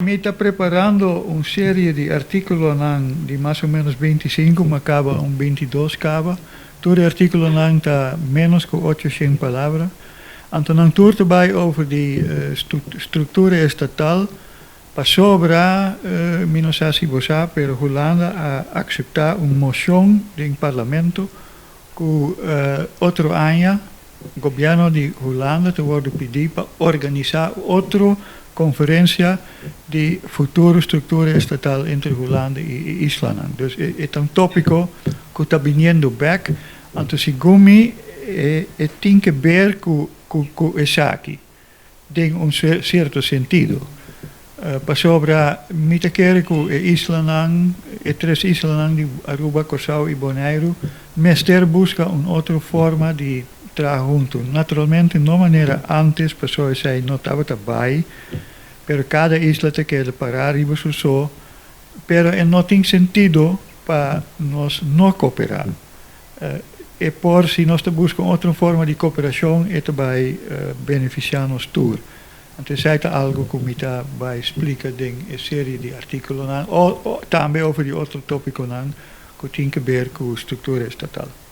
Me está preparando una serie de artículos de más o menos 25, me acaba un 22 acaba. Todo artículo está menos que 800 palabras. Entonces, tour erbij over die structuur estatal. Para sobra, Minosasi Bosa, pero Holanda a acceptar una moción del Parlamento que otro año el gobierno de Holanda te wordt pedido para organizar otra conferencia de futura estructura estatal entre Holanda y Island. Dus es un tópico que está viniendo back. Entonces, Gumi tiene que ver con Esaki, en un cierto sentido. Para sobra, mi te quiero que Island, tres Island de Aruba, Curaçao y Bonaire, Mester busca una otra forma de trabajar juntos. Naturalmente, no manera antes, pero sei no estaba dabei, pero cada isla te quiere parar y eso, pero no tiene sentido para nos no cooperar. E por si nós buscamos outra forma de cooperação, e também beneficiar-nos tour. Então, isso é algo que me vai explicar em série de artículos, ou também over die outro tópico, que tem que ver com a estrutura estatal.